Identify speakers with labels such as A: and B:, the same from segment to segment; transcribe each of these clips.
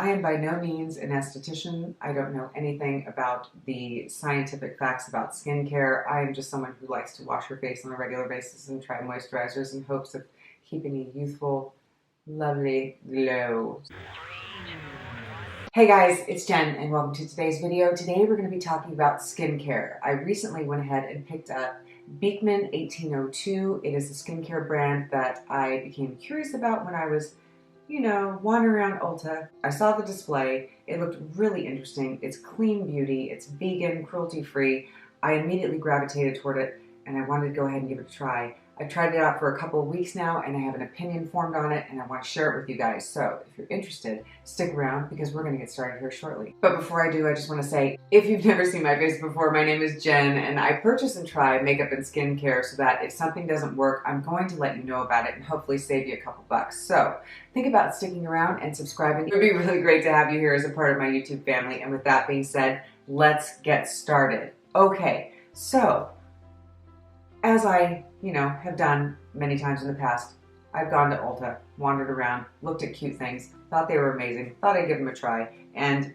A: I am by no means an esthetician. I don't know anything about the scientific facts about skincare. I am just someone who likes to wash her face on a regular basis and try moisturizers in hopes of keeping a youthful, lovely glow. Hey guys, it's Jen and welcome to today's video. Today we're going to be talking about skincare. I recently went ahead and picked up Beekman 1802. It is a skincare brand that I became curious about when I was wandering around Ulta. I saw the display. It looked really interesting. It's clean beauty. It's vegan, cruelty-free. I immediately gravitated toward it and I wanted to go ahead and give it a try. I've tried it out for a couple of weeks now and I have an opinion formed on it and I want to share it with you guys. So if you're interested, stick around because we're going to get started here shortly. But before I do, I just want to say, if you've never seen my face before, my name is Jen and I purchase and try makeup and skincare so that if something doesn't work, I'm going to let you know about it and hopefully save you a couple bucks. So think about sticking around and subscribing. It would be really great to have you here as a part of my YouTube family. And with that being said, let's get started. Okay, so as I have done many times in the past, I've gone to Ulta, wandered around, looked at cute things, thought they were amazing, thought I'd give them a try, and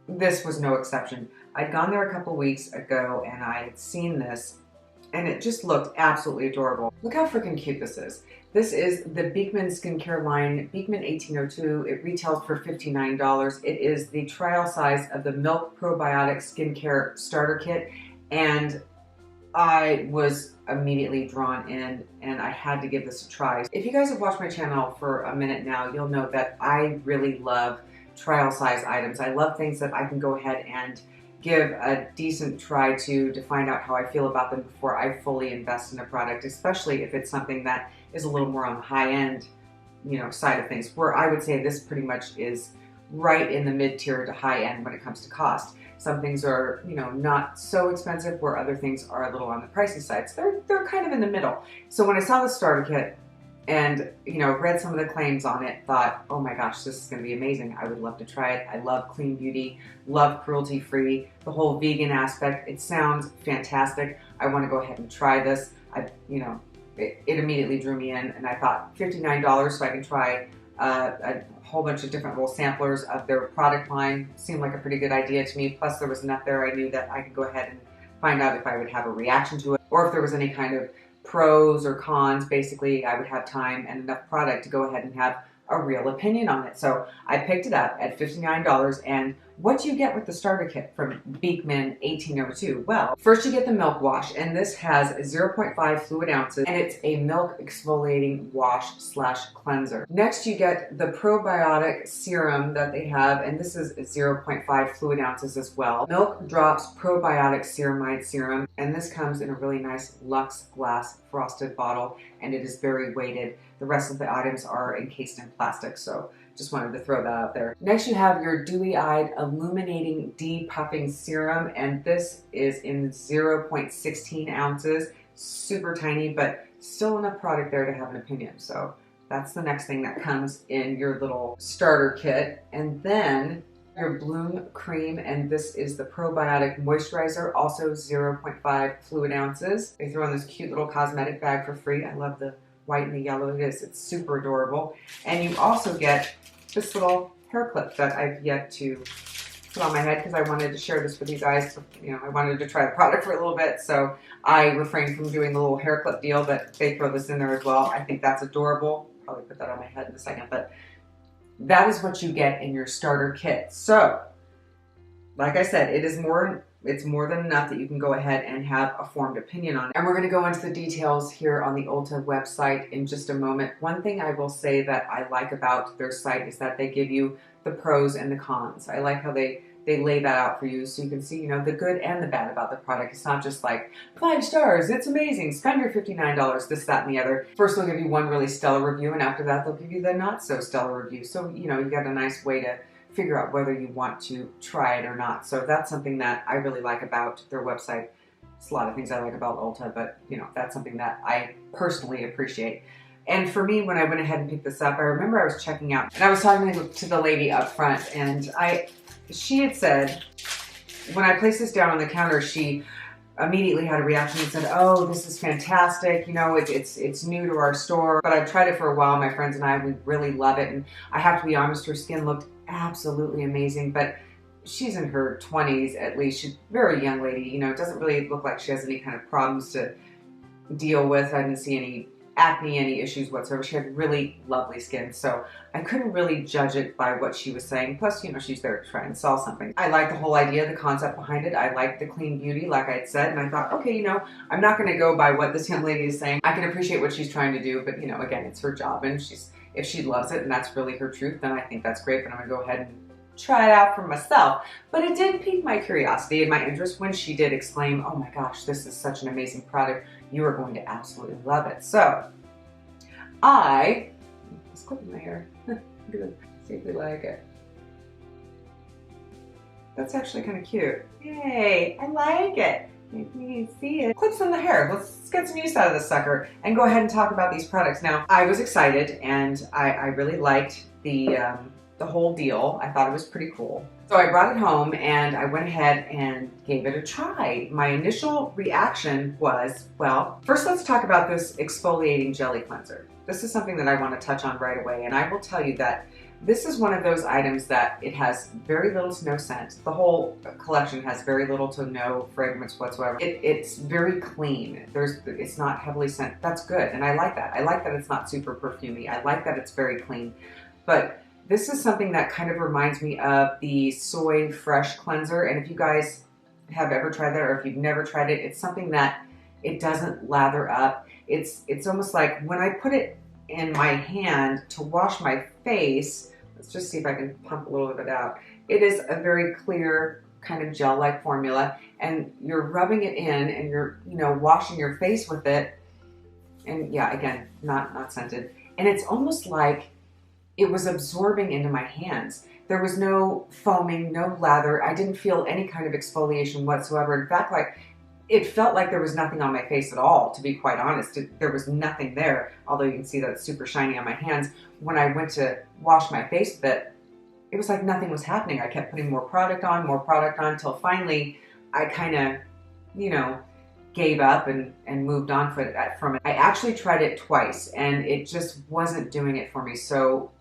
A: this was no exception. I'd gone there a couple weeks ago and I had seen this and it just looked absolutely adorable. Look how freaking cute this is. This is the Beekman skincare line, Beekman 1802. It retails for $59. It is the trial size of the Milk Probiotic Skincare Starter Kit, and I was immediately drawn in and I had to give this a try. If you guys have watched my channel for a minute now, you'll know that I really love trial size items. I love things that I can go ahead and give a decent try to find out how I feel about them before I fully invest in a product, especially if it's something that is a little more on the high end, side of things, where I would say this pretty much is right in the mid-tier to high end when it comes to cost. Some things are, not so expensive, where other things are a little on the pricey side. So they're kind of in the middle. So when I saw the starter kit and, read some of the claims on it, thought, oh my gosh, this is going to be amazing. I would love to try it. I love clean beauty, love cruelty-free, the whole vegan aspect. It sounds fantastic. I want to go ahead and try this. It immediately drew me in, and I thought $59 so I can try a whole bunch of different little samplers of their product line seemed like a pretty good idea to me. Plus there was enough there I knew that I could go ahead and find out if I would have a reaction to it or if there was any kind of pros or cons. Basically, I would have time and enough product to go ahead and have a real opinion on it. So I picked it up at $59, and what do you get with the starter kit from Beekman 1802? Well, first you get the milk wash, and this has 0.5 fluid ounces, and it's a milk exfoliating wash/cleanser. Next you get the probiotic serum that they have, and this is 0.5 fluid ounces as well. Milk Drops Probiotic Ceramide Serum, and this comes in a really nice Luxe glass frosted bottle, and it is very weighted. The rest of the items are encased in plastic, so just wanted to throw that out there. Next you have your Dewy Eyed Illuminating Depuffing Serum, and this is in 0.16 ounces. Super tiny, but still enough product there to have an opinion. So that's the next thing that comes in your little starter kit. And then your Bloom Cream, and this is the Probiotic Moisturizer, also 0.5 fluid ounces. They throw in this cute little cosmetic bag for free. I love the white and the yellow it is. It's super adorable. And you also get this little hair clip that I've yet to put on my head because I wanted to share this with you guys. I wanted to try the product for a little bit, so I refrained from doing the little hair clip deal, but they throw this in there as well. I think that's adorable. Probably put that on my head in a second, but that is what you get in your starter kit. So, like I said, it's more than enough that you can go ahead and have a formed opinion on it. And we're going to go into the details here on the Ulta website in just a moment. One thing I will say that I like about their site is that they give you the pros and the cons. I like how they lay that out for you so you can see, the good and the bad about the product. It's not just like 5 stars, it's amazing, spend your $59, this, that, and the other. First they'll give you one really stellar review, and after that they'll give you the not so stellar review. So, you got a nice way to figure out whether you want to try it or not. So that's something that I really like about their website. It's a lot of things I like about Ulta, but that's something that I personally appreciate. And for me, when I went ahead and picked this up, I remember I was checking out and I was talking to the lady up front, and she had said, when I placed this down on the counter, she immediately had a reaction and said, oh, this is fantastic. It's new to our store, but I've tried it for a while. My friends and I, we really love it. And I have to be honest, her skin looked absolutely amazing, but she's in her 20s at least. She's a very young lady, you know, it doesn't really look like she has any kind of problems to deal with. I didn't see any acne, any issues whatsoever. She had really lovely skin, so I couldn't really judge it by what she was saying. Plus, you know, she's there to try and sell something. I like the whole idea, the concept behind it. I like the clean beauty, like I had said, and I thought, okay, you know, I'm not going to go by what this young lady is saying. I can appreciate what she's trying to do, but, you know, again, it's her job, and if she loves it and that's really her truth, then I think that's great, but I'm going to go ahead and try it out for myself. But it did pique my curiosity and my interest when she did exclaim, oh my gosh, this is such an amazing product. You are going to absolutely love it. So I was clipping my hair. See if we like it. That's actually kind of cute. Yay, I like it. Maybe you can see it. Clips in the hair. Let's get some use out of this sucker and go ahead and talk about these products. Now, I was excited and I really liked the whole deal. I thought it was pretty cool. So I brought it home and I went ahead and gave it a try. My initial reaction was, well, first let's talk about this exfoliating jelly cleanser. This is something that I want to touch on right away, and I will tell you that this is one of those items that it has very little to no scent. The whole collection has very little to no fragrance whatsoever. It's very clean. It's not heavily scented. That's good, and I like that. I like that it's not super perfumey. I like that it's very clean. But this is something that kind of reminds me of the Soy Fresh Cleanser, and if you guys have ever tried that or if you've never tried it, it's something that it doesn't lather up. It's almost like when I put it in my hand to wash my face, let's just see if I can pump a little of it out. It is a very clear kind of gel-like formula, and you're rubbing it in and you're, you know, washing your face with it. And yeah, again, not scented. And it's almost like it was absorbing into my hands. There was no foaming, no lather. I didn't feel any kind of exfoliation whatsoever. In fact, like, it felt like there was nothing on my face at all, to be quite honest. There was nothing there, although you can see that it's super shiny on my hands. When I went to wash my face with it was like nothing was happening. I kept putting more product on, until finally I kind of, you know, gave up and moved on from it. I actually tried it twice, and it just wasn't doing it for me. So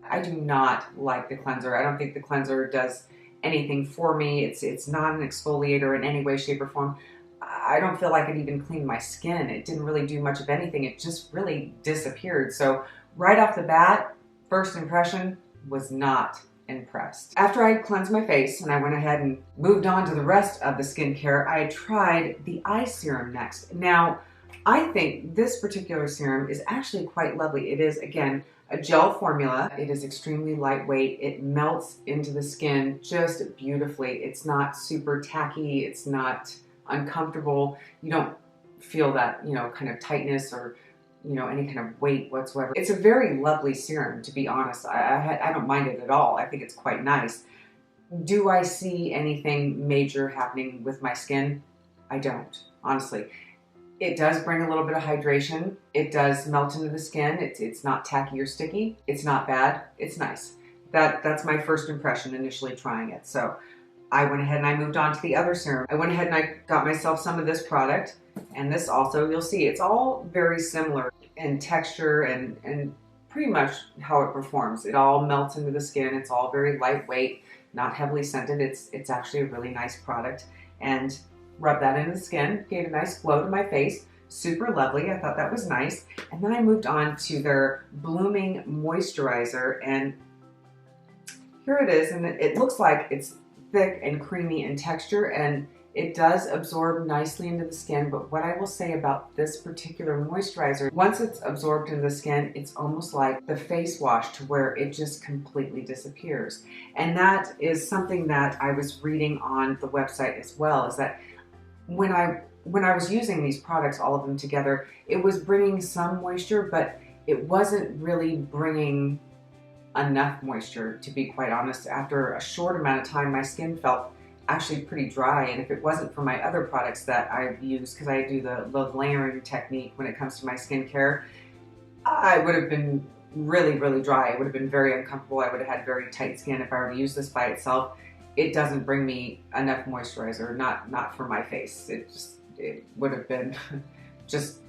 A: I do not like the cleanser. I don't think the cleanser does anything for me. It's not an exfoliator in any way, shape, or form. I don't feel like it even cleaned my skin. It didn't really do much of anything. It just really disappeared. So right off the bat, first impression was not impressed. After I cleansed my face and I went ahead and moved on to the rest of the skincare, I tried the eye serum next. Now, I think this particular serum is actually quite lovely. It is, again, a gel formula. It is extremely lightweight. It melts into the skin just beautifully. It's not super tacky. It's not uncomfortable. You don't feel that, you know, kind of tightness or, you know, any kind of weight whatsoever. It's a very lovely serum, to be honest. I don't mind it at all. I think it's quite nice. Do I see anything major happening with my skin? I don't, honestly. It does bring a little bit of hydration. It does melt into the skin. It's not tacky or sticky. It's not bad. It's nice. That's my first impression initially trying it. So I went ahead and I moved on to the other serum. I went ahead and I got myself some of this product, and this also, you'll see, it's all very similar in texture and pretty much how it performs. It all melts into the skin. It's all very lightweight, not heavily scented. It's actually a really nice product. And rub that into the skin, gave a nice glow to my face, super lovely. I thought that was nice. And then I moved on to their Blooming Moisturizer, and here it is, and it looks like it's thick and creamy in texture, and it does absorb nicely into the skin. But what I will say about this particular moisturizer, once it's absorbed into the skin, it's almost like the face wash, to where it just completely disappears. And that is something that I was reading on the website as well, is that when I was using these products, all of them together, it was bringing some moisture, but it wasn't really bringing enough moisture, to be quite honest. After a short amount of time, my skin felt actually pretty dry, and if it wasn't for my other products that I've used, because I do the layering technique when it comes to my skincare, I would have been really, really dry. It would have been very uncomfortable. I would have had very tight skin if I were to use this by itself. It doesn't bring me enough moisturizer, not for my face. It would have been just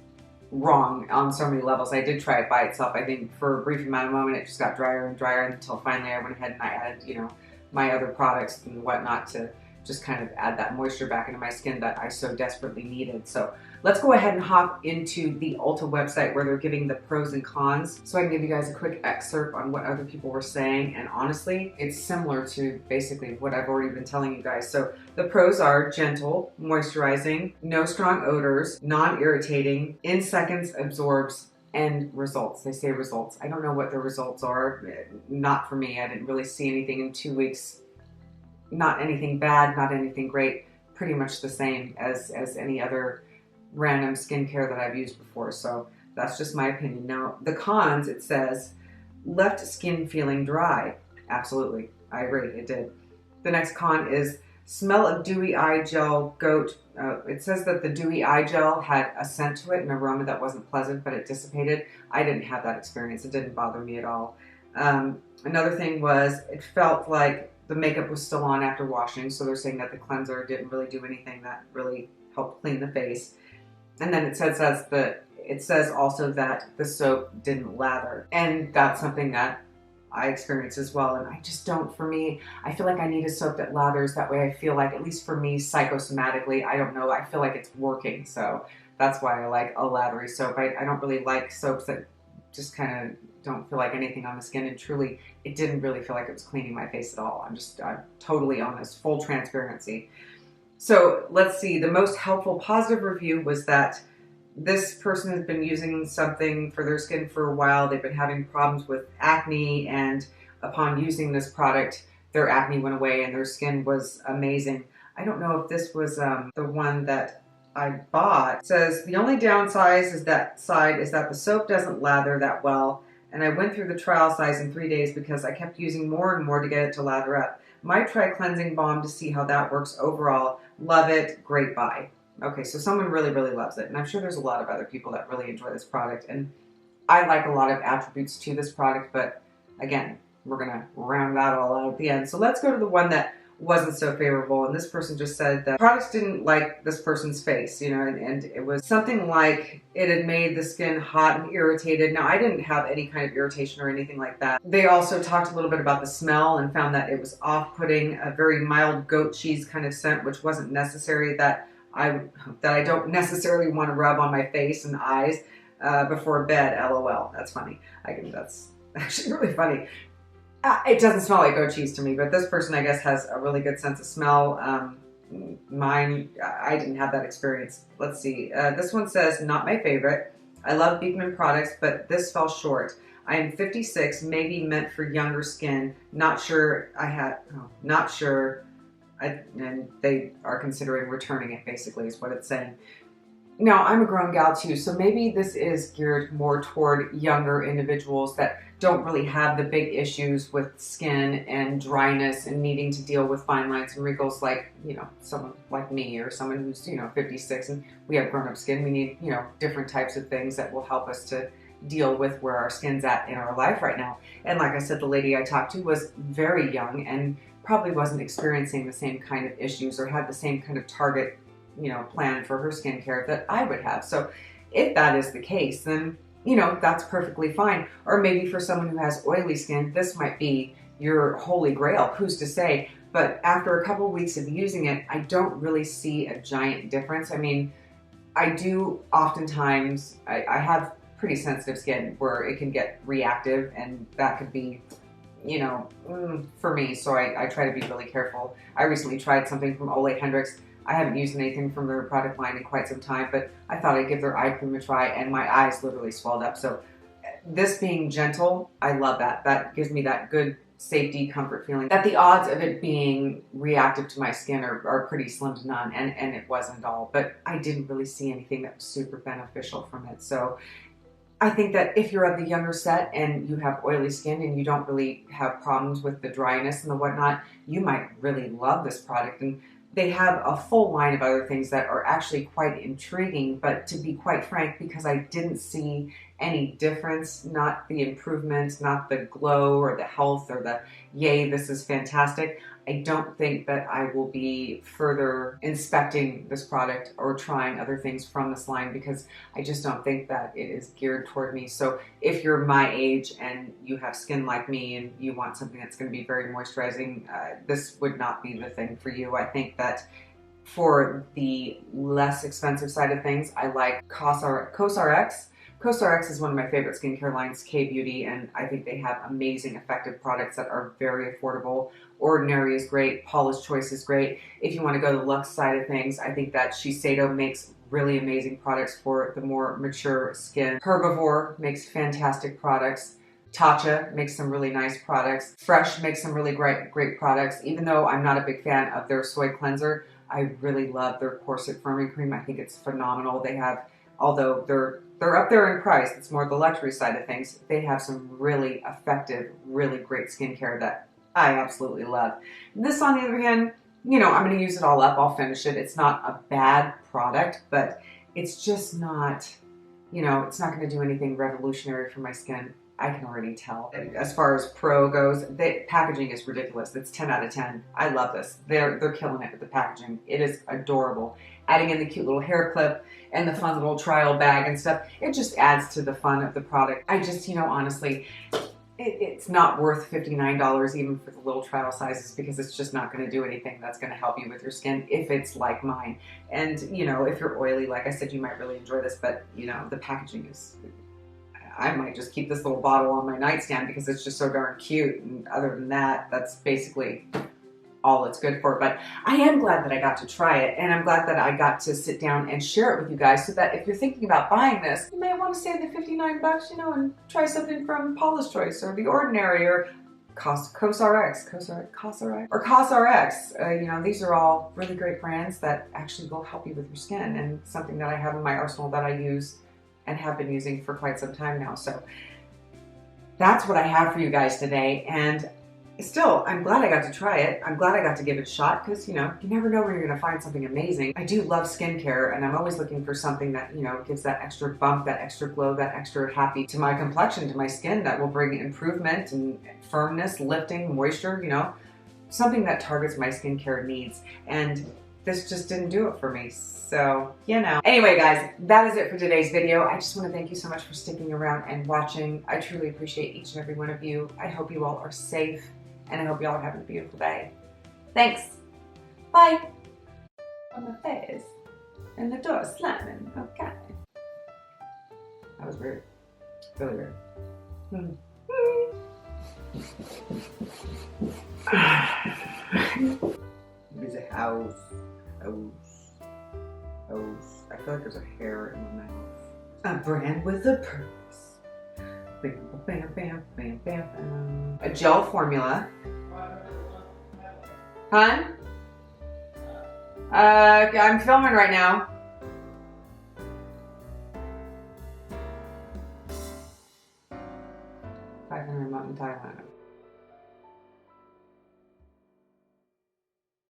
A: wrong on so many levels. I did try it by itself. I think for a brief amount of moment, it just got drier and drier until finally I went ahead and I added, you know, my other products and whatnot to just kind of add that moisture back into my skin that I so desperately needed. So let's go ahead and hop into the Ulta website where they're giving the pros and cons. So I can give you guys a quick excerpt on what other people were saying. And honestly, it's similar to basically what I've already been telling you guys. So the pros are gentle, moisturizing, no strong odors, non-irritating, in seconds absorbs, and results. They say results. I don't know what the results are. Not for me. I didn't really see anything in 2 weeks. Not anything bad, not anything great. Pretty much the same as any other random skincare that I've used before. So that's just my opinion. Now, the cons, it says, left skin feeling dry. Absolutely. I agree. It did. The next con is smell of dewy eye gel goat. It says that the dewy eye gel had a scent to it, an aroma that wasn't pleasant, but it dissipated. I didn't have that experience. It didn't bother me at all. Another thing was it felt like the makeup was still on after washing, so they're saying that the cleanser didn't really do anything that really helped clean the face. And then it says also that the soap didn't lather, and that's something that I experienced as well. And I just don't, for me, I feel like I need a soap that lathers. That way I feel like, at least for me, psychosomatically, I don't know, I feel like it's working. So that's why I like a lathery soap. I don't really like soaps that just kind of don't feel like anything on the skin, and truly, it didn't really feel like it was cleaning my face at all. I'm totally honest, full transparency. So let's see, the most helpful positive review was that this person has been using something for their skin for a while. They've been having problems with acne, and upon using this product, their acne went away and their skin was amazing. I don't know if this was the one that I bought. It says, the only downside is that the soap doesn't lather that well, and I went through the trial size in 3 days because I kept using more and more to get it to lather up. Might try cleansing balm to see how that works overall. Love it. Great buy. Okay, so someone really, really loves it. And I'm sure there's a lot of other people that really enjoy this product. And I like a lot of attributes to this product, but again, we're going to round that all out at the end. So let's go to the one that wasn't so favorable. And this person just said that products didn't like this person's face, you know, and it was something like it had made the skin hot and irritated. Now, I didn't have any kind of irritation or anything like that. They also talked a little bit about the smell and found that it was off-putting, a very mild goat cheese kind of scent, which wasn't necessary, that I don't necessarily want to rub on my face and eyes before bed. LOL. That's funny. That's actually really funny. It doesn't smell like goat cheese to me, but this person, I guess, has a really good sense of smell. Mine, I didn't have that experience. Let's see. This one says, not my favorite. I love Beekman products, but this fell short. I am 56, maybe meant for younger skin. Not sure and they are considering returning it, basically, is what it's saying. Now, I'm a grown gal too, so maybe this is geared more toward younger individuals that don't really have the big issues with skin and dryness and needing to deal with fine lines and wrinkles like, you know, someone like me or someone who's, you know, 56 and we have grown-up skin. We need, you know, different types of things that will help us to deal with where our skin's at in our life right now. And like I said, the lady I talked to was very young and probably wasn't experiencing the same kind of issues or had the same kind of target, you know, plan for her skincare that I would have. So if that is the case, then, you know, that's perfectly fine. Or maybe for someone who has oily skin, this might be your holy grail, who's to say. But after a couple of weeks of using it, I don't really see a giant difference. I mean, I do oftentimes, I have pretty sensitive skin where it can get reactive, and that could be, you know, for me. So I try to be really careful. I recently tried something from Ole Hendricks. I haven't used anything from their product line in quite some time, but I thought I'd give their eye cream a try, and my eyes literally swelled up. So this being gentle, I love that. That gives me that good safety, comfort feeling, that the odds of it being reactive to my skin are pretty slim to none, and it wasn't all. But I didn't really see anything that was super beneficial from it. So I think that if you're of the younger set and you have oily skin and you don't really have problems with the dryness and the whatnot, you might really love this product. And they have a full line of other things that are actually quite intriguing, but to be quite frank, because I didn't see any difference, not the improvement, not the glow or the health or the yay, this is fantastic. I don't think that I will be further inspecting this product or trying other things from this line because I just don't think that it is geared toward me. So if you're my age and you have skin like me and you want something that's going to be very moisturizing, this would not be the thing for you. I think that for the less expensive side of things, I like CosRX. CosRX is one of my favorite skincare lines, K-Beauty, and I think they have amazing, effective products that are very affordable. Ordinary is great. Paula's Choice is great. If you want to go to the luxe side of things, I think that Shiseido makes really amazing products for the more mature skin. Herbivore makes fantastic products. Tatcha makes some really nice products. Fresh makes some really great products. Even though I'm not a big fan of their soy cleanser, I really love their Corset Firming Cream. I think it's phenomenal. They have, although they're up there in price, it's more the luxury side of things, they have some really effective, really great skincare that I absolutely love. This, on the other hand, you know, I'm going to use it all up. I'll finish it. It's not a bad product, but it's just not, you know, it's not going to do anything revolutionary for my skin. I can already tell. As far as Pro goes, the packaging is ridiculous. It's 10 out of 10. I love this. They're killing it with the packaging. It is adorable. Adding in the cute little hair clip and the fun little trial bag and stuff, it just adds to the fun of the product. I just, you know, honestly, it's not worth $59 even for the little trial sizes because it's just not going to do anything that's going to help you with your skin if it's like mine. And, you know, if you're oily, like I said, you might really enjoy this, but, you know, the packaging is... I might just keep this little bottle on my nightstand because it's just so darn cute. And other than that, that's basically all it's good for. But I am glad that I got to try it, and I'm glad that I got to sit down and share it with you guys so that if you're thinking about buying this, you may want to save the 59 bucks, you know, and try something from Paula's Choice or The Ordinary or CosRX, or CosRX. You know, these are all really great brands that actually will help you with your skin, and something that I have in my arsenal that I use and have been using for quite some time now. So that's what I have for you guys today. And still, I'm glad I got to try it. I'm glad I got to give it a shot because, you know, you never know where you're going to find something amazing. I do love skincare, and I'm always looking for something that, you know, gives that extra bump, that extra glow, that extra happy to my complexion, to my skin, that will bring improvement and firmness, lifting, moisture, you know, something that targets my skincare needs. And this just didn't do it for me. So, you know. Anyway, guys, that is it for today's video. I just want to thank you so much for sticking around and watching. I truly appreciate each and every one of you. I hope you all are safe, and I hope you all are having a beautiful day. Thanks. Bye. On my face. And the door slamming. Okay. That was weird. Really weird. There's a house. I feel like there's a hair in my mouth. A brand with a purpose. Bam, bam, bam, bam, bam, bam. A gel formula. Huh? I'm filming right now. 500 Mountain Thailand.